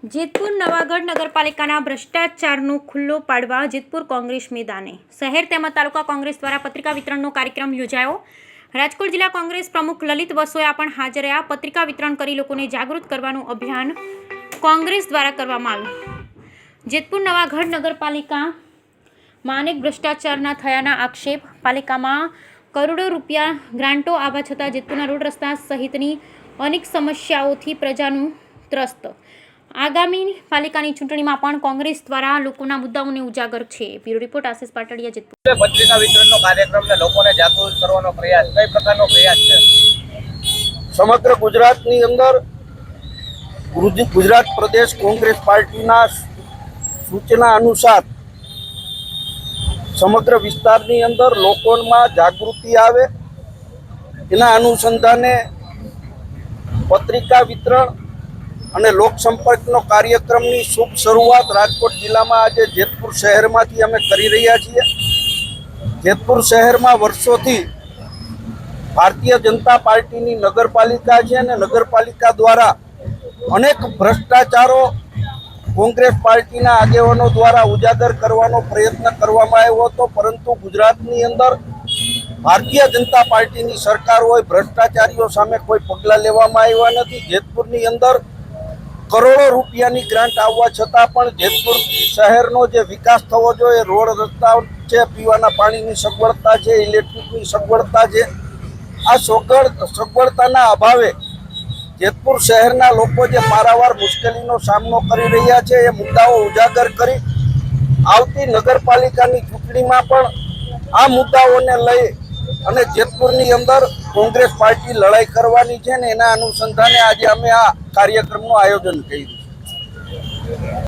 જેતપુર નવાગઢ નગરપાલિકાના ભ્રષ્ટાચારનો ખુલ્લો પાડવા જેતપુર કોંગ્રેસ મેદાને શહેર તેમજ તાલુકા કોંગ્રેસ દ્વારા પત્રિકા વિતરણનો કાર્યક્રમ યોજાયો। રાજકોટ જિલ્લા કોંગ્રેસ પ્રમુખ લલિત વસોયા પણ હાજર રહ્યા। પત્રિકા વિતરણ કરી લોકોને જાગૃત કરવાનું અભિયાન કોંગ્રેસ દ્વારા કરવામાં આવ્યું। જેતપુર નવાગઢ નગરપાલિકામાં અનેક ભ્રષ્ટાચારના થયાના આક્ષેપ। પાલિકામાં કરોડો રૂપિયા ગ્રાન્ટો આવવા છતાં જેતપુરના રોડ રસ્તા સહિતની અનેક સમસ્યાઓથી પ્રજાનું ત્રસ્ત। આગામી પાલિકાની ચૂંટણીમાં પણ કોંગ્રેસ દ્વારા લોકોના મુદ્દાઓને ઉજાગર છે। Bureau report Ashish Patadia, Jetpur. પત્રિકા વિતરણનો કાર્યક્રમને લોકોને જાગૃત કરવાનો પ્રયાસ કઈ પ્રકારનો પ્રયાસ છે? સમગ્ર ગુજરાતની અંદર ગુજરાત પ્રદેશ કોંગ્રેસ પાર્ટીના સૂચના અનુસાર સમગ્ર વિસ્તારની અંદર લોકોમાં જાગૃતિ આવે એના અનુસંધાને પત્રિકા વિતરણ અને લોકસંપર્કનો કાર્યક્રમની શુભ શરૂઆત રાજકોટ જિલ્લામાં આજે જેતપુર શહેરમાંથી અમે કરી રહ્યા છીએ। જેતપુર શહેરમાં વર્ષોથી ભારતીય જનતા પાર્ટીની નગરપાલિકા છે અને નગરપાલિકા દ્વારા અનેક ભ્રષ્ટાચારો કોંગ્રેસ પાર્ટીના આગેવાનો દ્વારા ઉજાગર કરવાનો પ્રયત્ન કરવામાં આવ્યો હતો, પરંતુ ગુજરાતની અંદર ભારતીય જનતા પાર્ટીની સરકાર હોય, ભ્રષ્ટાચારીઓ સામે કોઈ પગલાં લેવામાં આવ્યા નથી। જેતપુરની અંદર કરોડો રૂપિયાની ગ્રાન્ટ આવવા છતાં પણ જેતપુર શહેરનો જે વિકાસ થવો જોઈએ, રોડ રસ્તા છે, પીવાના પાણીની સગવડતા છે, ઇલેક્ટ્રિકની સગવડતા છે, આ સગવડતાના અભાવે જેતપુર શહેરના લોકો જે પારાવાર મુશ્કેલીનો સામનો કરી રહ્યા છે એ મુદ્દાઓ ઉજાગર કરી આવતી નગરપાલિકાની ચૂંટણીમાં પણ આ મુદ્દાઓને લઈ અને જેતપુરની અંદર કોંગ્રેસ પાર્ટી લડાઈ કરવાની છે ને એના અનુસંધાને આજે અમે આ કાર્યક્રમનું આયોજન કર્યું છે।